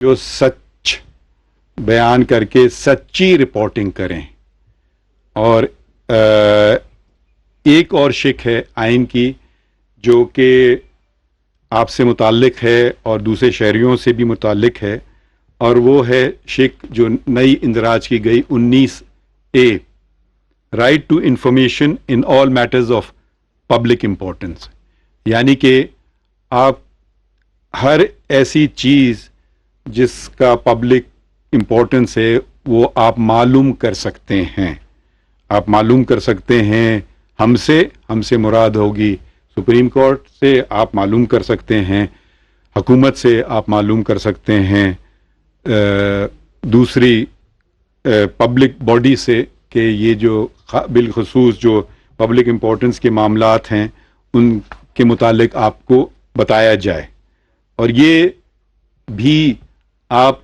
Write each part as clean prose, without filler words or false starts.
جو سچ بیان کر کے سچی رپورٹنگ کریں. اور ایک اور شق ہے آئین کی جو کہ آپ سے متعلق ہے اور دوسرے شہریوں سے بھی متعلق ہے، اور وہ ہے شق جو نئی اندراج کی گئی 19A، right to information in all matters of public importance. یعنی کہ آپ ہر ایسی چیز جس کا پبلک امپورٹنس ہے وہ آپ معلوم کر سکتے ہیں. آپ معلوم کر سکتے ہیں ہم سے مراد ہوگی سپریم کورٹ سے، آپ معلوم کر سکتے ہیں حکومت سے، آپ معلوم کر سکتے ہیں دوسری پبلک باڈی سے کہ یہ جو بالخصوص جو پبلک امپورٹنس کے معاملات ہیں ان کے متعلق آپ کو بتایا جائے. اور یہ بھی آپ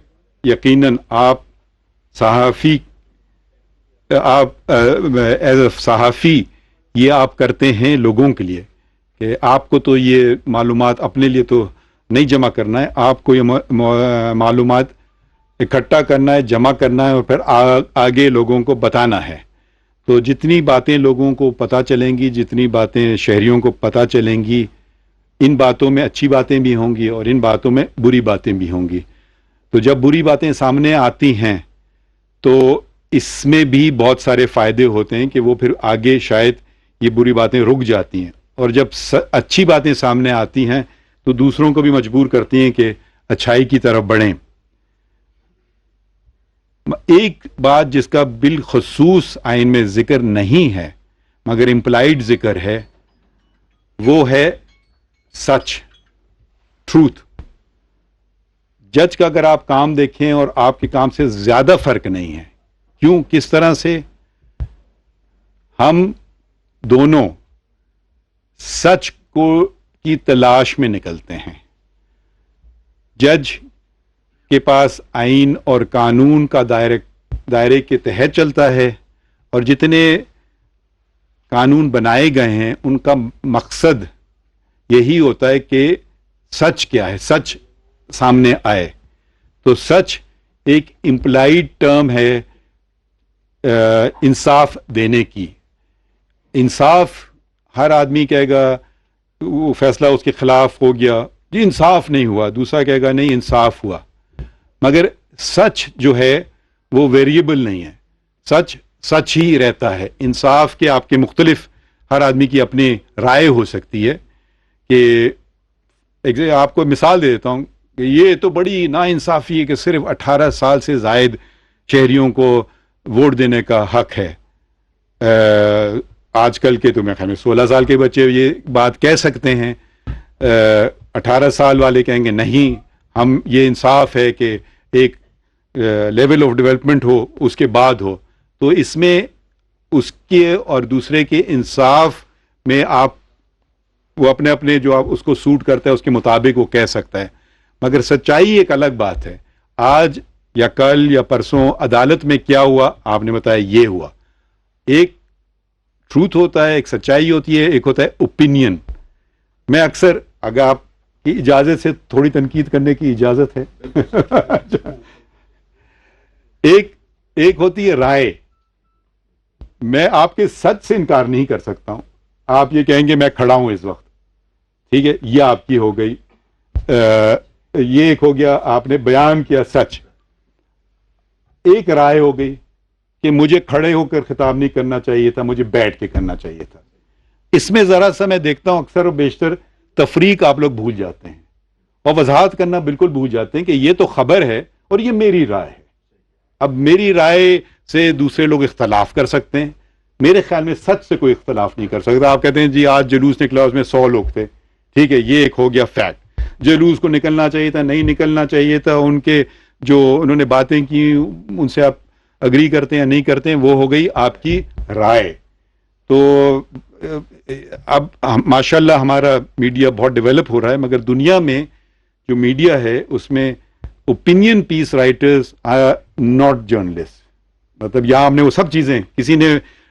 یقیناً آپ صحافی، آپ ایز اے صحافی یہ آپ کرتے ہیں لوگوں کے لیے، کہ آپ کو تو یہ معلومات اپنے لیے تو نہیں جمع کرنا ہے، آپ کو یہ معلومات اکٹھا کرنا ہے، جمع کرنا ہے اور پھر آگے لوگوں کو بتانا ہے. تو جتنی باتیں لوگوں کو پتہ چلیں گی، جتنی باتیں شہریوں کو پتہ چلیں گی، ان باتوں میں اچھی باتیں بھی ہوں گی اور ان باتوں میں بری باتیں بھی ہوں گی. تو جب بری باتیں سامنے آتی ہیں تو اس میں بھی بہت سارے فائدے ہوتے ہیں کہ وہ پھر آگے شاید یہ بری باتیں رک جاتی ہیں، اور جب اچھی باتیں سامنے آتی ہیں تو دوسروں کو بھی مجبور کرتی ہیں کہ اچھائی کی طرف بڑھیں. ایک بات جس کا بالخصوص آئین میں ذکر نہیں ہے مگر امپلائڈ ذکر ہے وہ ہے سچ، ٹروتھ. جج کا اگر آپ کام دیکھیں اور آپ کے کام سے زیادہ فرق نہیں ہے. کیوں؟ کس طرح سے؟ ہم دونوں سچ کی تلاش میں نکلتے ہیں. جج کے پاس آئین اور قانون کا دائرے کے تحت چلتا ہے، اور جتنے قانون بنائے گئے ہیں ان کا مقصد یہی ہوتا ہے کہ سچ کیا ہے، سچ سامنے آئے. تو سچ ایک امپلائڈ ٹرم ہے انصاف دینے کی. انصاف ہر آدمی کہے گا وہ فیصلہ اس کے خلاف ہو گیا، جی انصاف نہیں ہوا، دوسرا کہے گا نہیں انصاف ہوا. مگر سچ جو ہے وہ ویریبل نہیں ہے، سچ سچ ہی رہتا ہے. انصاف کے آپ کے مختلف ہر آدمی کی اپنی رائے ہو سکتی ہے. کہ آپ کو مثال دے دیتا ہوں کہ یہ تو بڑی ناانصافی ہے کہ صرف 18 سال سے زائد شہریوں کو ووٹ دینے کا حق ہے. آج کل کے تو میرے خیال میں 16 سال کے بچے یہ بات کہہ سکتے ہیں، 18 سال والے کہیں گے نہیں، ہم یہ انصاف ہے کہ ایک لیول آف ڈیولپمنٹ ہو اس کے بعد ہو. تو اس میں اس کے اور دوسرے کے انصاف میں آپ وہ اپنے اپنے جو آپ اس کو سوٹ کرتا ہے اس کے مطابق وہ کہہ سکتا ہے. مگر سچائی ایک الگ بات ہے. آج یا کل یا پرسوں عدالت میں کیا ہوا آپ نے بتایا یہ ہوا. ایک ٹروتھ ہوتا ہے، ایک سچائی ہوتی ہے، ایک ہوتا ہے اوپینین. میں اکثر، اگر آپ کی اجازت سے تھوڑی تنقید کرنے کی اجازت ہے ایک ہوتی ہے رائے. میں آپ کے سچ سے انکار نہیں کر سکتا ہوں. آپ یہ کہیں گے میں کھڑا ہوں اس وقت، ٹھیک ہے، یہ آپ کی ہو گئی. یہ ایک ہو گیا آپ نے بیان کیا سچ. ایک رائے ہو گئی کہ مجھے کھڑے ہو کر خطاب نہیں کرنا چاہیے تھا، مجھے بیٹھ کے کرنا چاہیے تھا. اس میں ذرا سا میں دیکھتا ہوں اکثر و بیشتر تفریق آپ لوگ بھول جاتے ہیں اور وضاحت کرنا بالکل بھول جاتے ہیں کہ یہ تو خبر ہے اور یہ میری رائے ہے. اب میری رائے سے دوسرے لوگ اختلاف کر سکتے ہیں، میرے خیال میں سچ سے کوئی اختلاف نہیں کر سکتا. آپ کہتے ہیں جی آج جلوس نکلا اس میں 100 لوگ تھے، ٹھیک ہے، یہ ایک ہو گیا فیکٹ. جلوس کو نکلنا چاہیے تھا، نہیں نکلنا چاہیے تھا، ان کے جو انہوں نے باتیں کی ان سے آپ اگری کرتے ہیں یا نہیں کرتے ہیں، وہ ہو گئی آپ کی رائے. تو اب ماشاءاللہ ہمارا میڈیا بہت ڈیولپ ہو رہا ہے، مگر دنیا میں جو میڈیا ہے اس میں opinion piece writers are not journalist. مطلب یہاں ہم نے وہ سب چیزیں، کسی نے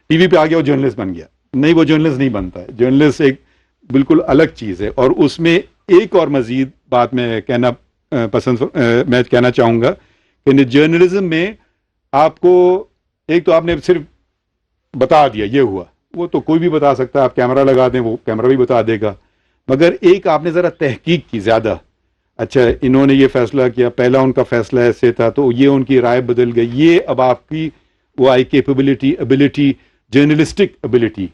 ٹی وی پہ آ گیا وہ جرنلسٹ بن گیا، نہیں، وہ جرنلسٹ نہیں بنتا ہے. جرنلسٹ ایک بالکل الگ چیز ہے. اور اس میں ایک اور مزید بات میں کہنا میں کہنا چاہوں گا کہ جرنلزم میں آپ کو ایک تو آپ نے صرف بتا دیا یہ ہوا، وہ تو کوئی بھی بتا سکتا ہے، آپ کیمرہ لگا دیں وہ کیمرہ بھی بتا دے گا، مگر ایک آپ نے ذرا تحقیق کی زیادہ، اچھا انہوں نے یہ فیصلہ کیا، پہلا ان کا فیصلہ ایسے تھا تو یہ ان کی رائے بدل گئی، یہ اب آپ کی وہ آئی ایبلٹی جرنلسٹک ایبلٹی،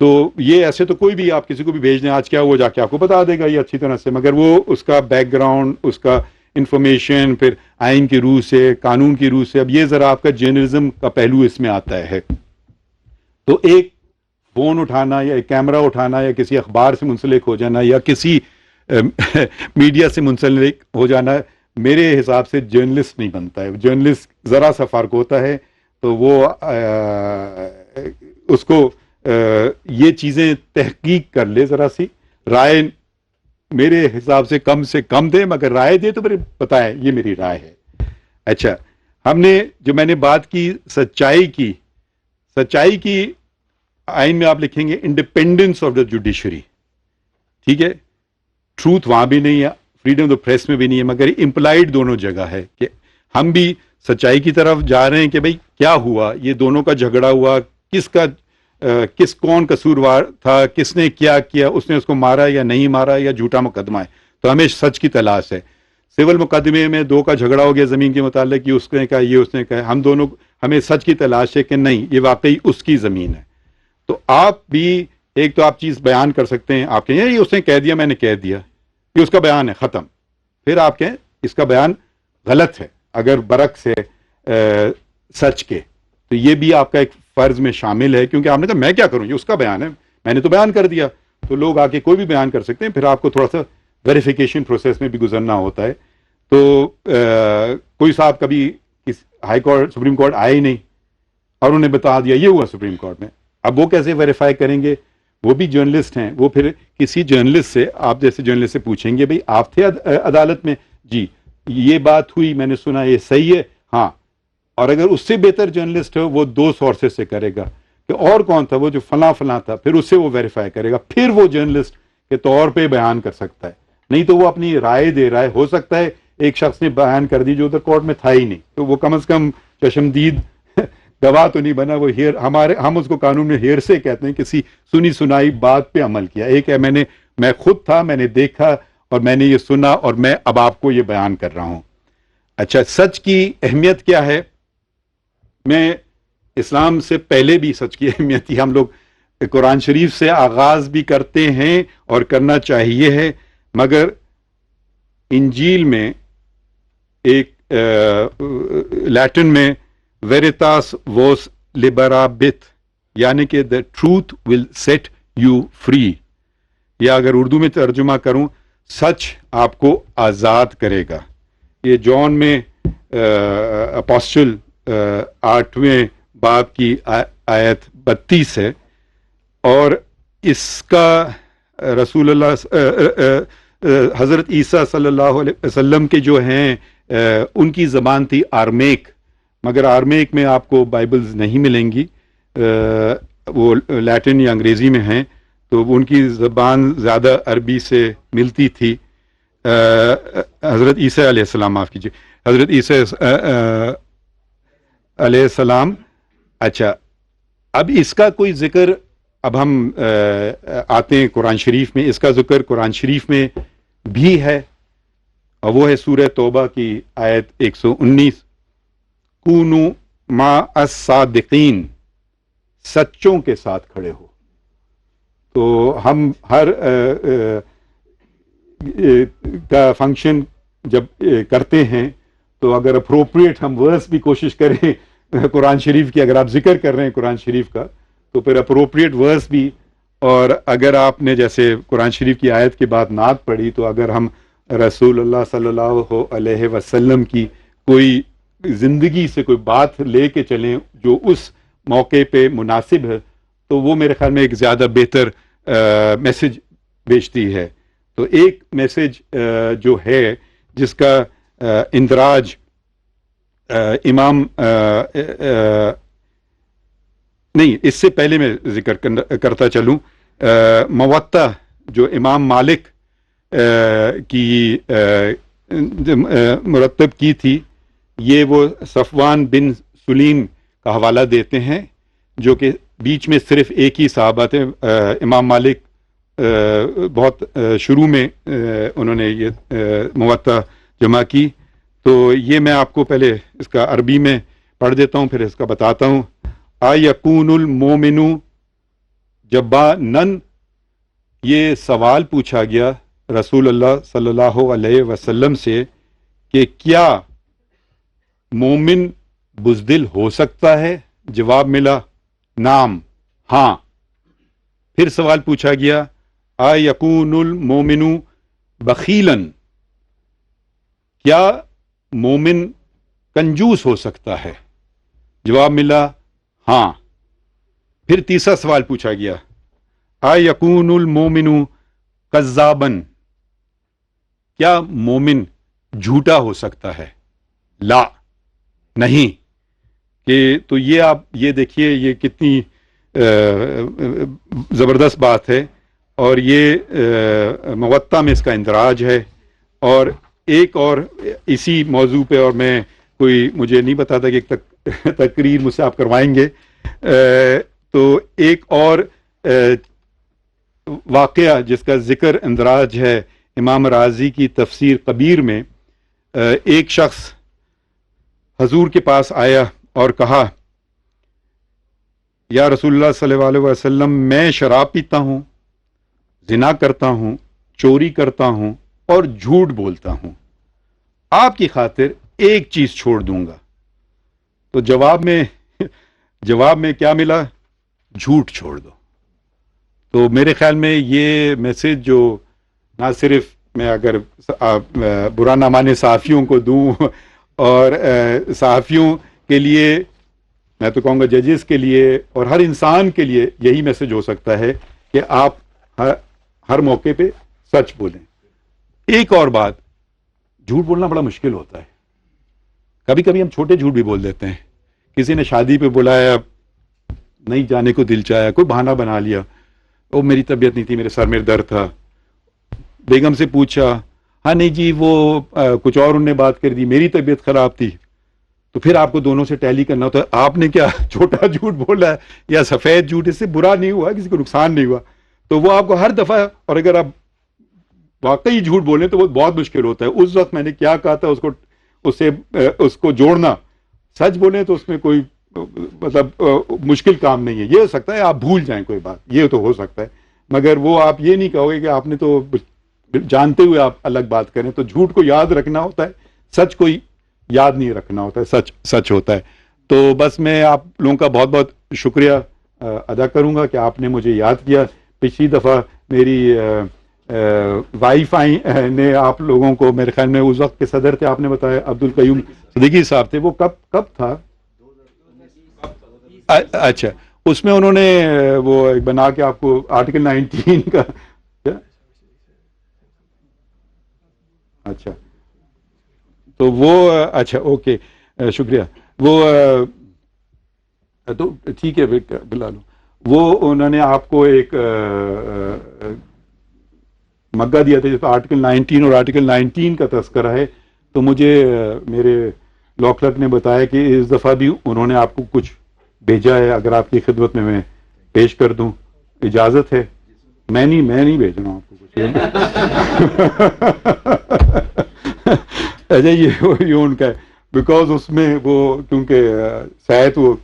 تو یہ ایسے تو کوئی بھی آپ کسی کو بھی بھیج دیں آج کیا وہ جا کے آپ کو بتا دے گا یہ اچھی طرح سے، مگر وہ اس کا بیک گراؤنڈ، اس کا انفارمیشن، پھر آئین کی روح سے، قانون کی روح سے، اب یہ ذرا آپ کا جرنلزم کا پہلو اس میں آتا ہے۔ تو ایک فون اٹھانا یا ایک کیمرہ اٹھانا یا کسی اخبار سے منسلک ہو جانا یا کسی میڈیا سے منسلک ہو جانا میرے حساب سے جرنلسٹ نہیں بنتا ہے۔ جرنلسٹ ذرا سا فرق ہوتا ہے تو وہ اس کو یہ چیزیں تحقیق کر لے، ذرا سی رائے میرے حساب سے کم دے، مگر رائے دے تو پھر بتائے یہ میری رائے ہے۔ اچھا، ہم نے جو میں نے بات کی سچائی کی آئین میں آپ لکھیں گے انڈیپینڈنس آف دا جوڈیشری، ٹھیک ہے، ٹروتھ وہاں بھی نہیں ہے، فریڈم آف پریس میں بھی نہیں ہے، مگر امپلائڈ دونوں جگہ ہے کہ ہم بھی سچائی کی طرف جا رہے ہیں کہ بھئی کیا ہوا، یہ دونوں کا جھگڑا ہوا، کون قصوروار تھا، کس نے کیا اس نے اس کو مارا یا نہیں مارا یا جھوٹا مقدمہ ہے، تو ہمیں سچ کی تلاش ہے۔ سول مقدمے میں دو کا جھگڑا ہو گیا زمین کے متعلق، یہ اس نے کہا یہ اس نے کہا، ہمیں سچ کی تلاش ہے کہ نہیں یہ واقعی اس کی زمین ہے۔ تو آپ بھی ایک تو آپ چیز بیان کر سکتے ہیں، آپ کہیں یہ اس نے کہہ دیا میں نے کہہ دیا، یہ اس کا بیان ہے ختم، پھر آپ کہیں اس کا بیان غلط ہے اگر برعکس ہے سچ کے، تو یہ بھی آپ کا ایک فرض میں شامل ہے، کیونکہ آپ نے کہا میں کیا کروں یہ اس کا بیان ہے، میں نے تو بیان کر دیا، تو لوگ آ کے کوئی بھی بیان کر سکتے ہیں، پھر آپ کو تھوڑا سا ویریفیکیشن پروسیس میں بھی گزرنا ہوتا ہے۔ تو کوئی صاحب کبھی ہائی کورٹ سپریم کورٹ آئے ہی نہیں اور انہیں بتا دیا یہ ہوا سپریم کورٹ میں، اب وہ کیسے ویریفائی کریں گے؟ وہ بھی جرنلسٹ ہیں، وہ پھر کسی جرنلسٹ سے، آپ جیسے جرنلسٹ سے پوچھیں گے بھئی آپ تھے عدالت میں؟ جی یہ بات ہوئی، میں نے سنا یہ صحیح ہے، ہاں، اور اگر اس سے بہتر جرنلسٹ ہو وہ دو سورسز سے کرے گا کہ اور کون تھا، وہ جو فلاں تھا، پھر اس سے وہ ویریفائی کرے گا، پھر وہ جرنلسٹ کے طور پہ بیان کر سکتا ہے، نہیں تو وہ اپنی رائے دے رہا ہے، ہو سکتا ہے ایک شخص نے بیان کر دی جو ادھر کورٹ میں تھا ہی نہیں، تو وہ کم از کم چشمدید گواہ تو نہیں بنا، وہ ہم اس کو قانون میں ہیر سے کہتے ہیں، کسی سنی سنائی بات پہ عمل کیا۔ ایک ہے میں خود تھا، میں نے دیکھا اور میں نے یہ سنا اور میں اب آپ کو یہ بیان کر رہا ہوں۔ اچھا، سچ کی اہمیت کیا ہے؟ میں اسلام سے پہلے بھی سچ کی اہمیت تھی، ہم لوگ قرآن شریف سے آغاز بھی کرتے ہیں اور کرنا چاہیے ہے، مگر انجیل میں ایک لیٹن میں ویریتاس ووس لبرابت، یعنی کہ the truth will set you free، یا اگر اردو میں ترجمہ کروں سچ آپ کو آزاد کرے گا۔ یہ جون میں اپوسٹل 8ویں باب کی آیت 32 ہے، اور اس کا رسول اللہ حضرت عیسیٰ صلی اللہ علیہ وسلم کے جو ہیں ان کی زبان تھی آرمیک، مگر آرمیک میں آپ کو بائبلز نہیں ملیں گی، وہ لیٹن یا انگریزی میں ہیں، تو ان کی زبان زیادہ عربی سے ملتی تھی۔ حضرت عیسیٰ علیہ السلام، معاف کیجیے، حضرت عیسیٰ علیہ السلام۔ اچھا، اب اس کا کوئی ذکر، اب ہم آتے ہیں قرآن شریف میں، اس کا ذکر قرآن شریف میں بھی ہے، اور وہ ہے سورہ توبہ کی آیت 119، کونو ما الصادقین، سچوں کے ساتھ کھڑے ہو۔ تو ہم ہر کا فنکشن جب کرتے ہیں تو اگر اپروپریٹ ہم ورس بھی کوشش کریں قرآن شریف کی، اگر آپ ذکر کر رہے ہیں قرآن شریف کا تو پھر اپروپریٹ ورس بھی، اور اگر آپ نے جیسے قرآن شریف کی آیت کے بعد نعت پڑھی تو اگر ہم رسول اللہ صلی اللہ علیہ وسلم کی کوئی زندگی سے کوئی بات لے کے چلیں جو اس موقع پہ مناسب ہے تو وہ میرے خیال میں ایک زیادہ بہتر میسج بھیجتی ہے۔ تو ایک میسج جو ہے جس کا اندراج امام نہیں، اس سے پہلے میں ذکر کرتا چلوں، موطا جو امام مالک کی مرتب کی تھی، یہ وہ صفوان بن سلیم کا حوالہ دیتے ہیں، جو کہ بیچ میں صرف ایک ہی صحابہ تھے۔ امام مالک بہت شروع میں انہوں نے یہ موطا جمع کی، تو یہ میں آپ کو پہلے اس کا عربی میں پڑھ دیتا ہوں، پھر اس کا بتاتا ہوں۔ یکون المومن جبانن، یہ سوال پوچھا گیا رسول اللہ صلی اللہ علیہ وسلم سے کہ کیا مومن بزدل ہو سکتا ہے؟ جواب ملا نعم، ہاں۔ پھر سوال پوچھا گیا یکون المومن بخیلاً، کیا مومن کنجوس ہو سکتا ہے؟ جواب ملا ہاں۔ پھر تیسرا سوال پوچھا گیا یکون المومن کذاباً، کیا مومن جھوٹا ہو سکتا ہے؟ لا، نہیں۔ کہ تو یہ آپ یہ دیکھیے یہ کتنی زبردست بات ہے، اور یہ موطا میں اس کا اندراج ہے۔ اور ایک اور اسی موضوع پہ، اور میں مجھے نہیں پتا تھا کہ ایک تقریر مجھ سے آپ کروائیں گے، تو ایک اور واقعہ جس کا ذکر اندراج ہے امام رازی کی تفسیر کبیر میں، ایک شخص حضور کے پاس آیا اور کہا یا رسول اللہ صلی اللہ علیہ وسلم، میں شراب پیتا ہوں، زنا کرتا ہوں، چوری کرتا ہوں اور جھوٹ بولتا ہوں، آپ کی خاطر ایک چیز چھوڑ دوں گا۔ تو جواب میں کیا ملا؟ جھوٹ چھوڑ دو۔ تو میرے خیال میں یہ میسج جو نہ صرف میں اگر برا نہ مانے صحافیوں کو دوں، اور صحافیوں کے لیے، میں تو کہوں گا ججز کے لیے اور ہر انسان کے لیے یہی میسج ہو سکتا ہے کہ آپ ہر موقع پہ سچ بولیں۔ ایک اور بات، جھوٹ بولنا بڑا مشکل ہوتا ہے، کبھی کبھی ہم چھوٹے جھوٹ بھی بول دیتے ہیں۔ کسی نے شادی پہ بلایا، نہیں جانے کو دل چاہا، کوئی بہانہ بنا لیا، او میری طبیعت نہیں تھی، میرے سر میں درد تھا، بیگم سے پوچھا، ہاں نہیں جی وہ کچھ اور انہوں نے بات کر دی، میری طبیعت خراب تھی، تو پھر آپ کو دونوں سے ٹیلی کرنا ہوتا ہے۔ آپ نے کیا چھوٹا جھوٹ بولا ہے یا سفید جھوٹ، اس سے برا نہیں ہوا، کسی کو نقصان نہیں ہوا، تو وہ آپ کو ہر دفعہ، اور اگر آپ واقعی جھوٹ بولیں تو وہ بہت مشکل ہوتا ہے۔ اس وقت میں نے کیا کہا تھا اس کو جوڑنا، سچ بولیں تو اس میں کوئی مطلب مشکل کام نہیں ہے۔ یہ ہو سکتا ہے آپ بھول جائیں کوئی بات، یہ تو ہو سکتا ہے، مگر وہ آپ یہ نہیں کہو گے کہ آپ نے تو جانتے ہوئے آپ الگ بات کریں۔ تو جھوٹ کو یاد رکھنا ہوتا ہے، سچ کو یاد نہیں رکھنا ہوتا ہے، سچ سچ ہوتا ہے۔ تو بس میں آپ لوگوں کا بہت بہت شکریہ ادا کروں گا کہ آپ نے مجھے یاد کیا۔ پچھلی دفعہ میری وائی فائی نے آپ لوگوں کو، میرے خیال میں اس وقت کے صدر تھے، آپ نے بتایا عبد القیوم صدیقی صاحب تھے، وہ کب تھا؟ اچھا، اس میں انہوں نے وہ بنا کے آپ کو آرٹیکل 19 کا، اچھا تو وہ، اچھا اوکے، شکریہ۔ وہ تو ٹھیک ہے بلا لو، وہ انہوں نے آپ کو ایک مگہ دیا تھا جس پر آرٹیکل 19 اور آرٹیکل 19 کا تذکرہ ہے، تو مجھے میرے لا کلرک نے بتایا کہ اس دفعہ بھی انہوں نے آپ کو کچھ بھیجا ہے، اگر آپ کی خدمت میں پیش کر دوں، اجازت ہے؟ میں نہیں بھیج رہا ہوں آپ کو کچھ۔ اچھا یہ ان کا ہے، بیکاز اس میں وہ کیونکہ شاید وہ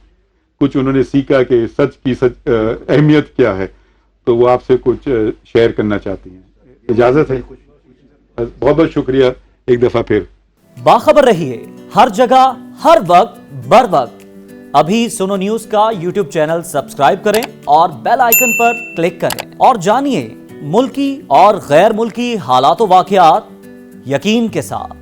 کچھ انہوں نے سیکھا کہ سچ کی اہمیت کیا ہے، تو وہ آپ سے کچھ شیئر کرنا چاہتی ہیں، اجازت ہے؟ بہت بہت شکریہ ایک دفعہ پھر۔ باخبر رہیے ہر جگہ ہر وقت بر وقت۔ ابھی سنو نیوز کا یوٹیوب چینل سبسکرائب کریں اور بیل آئیکن پر کلک کریں، اور جانیے ملکی اور غیر ملکی حالات و واقعات یقین کے ساتھ۔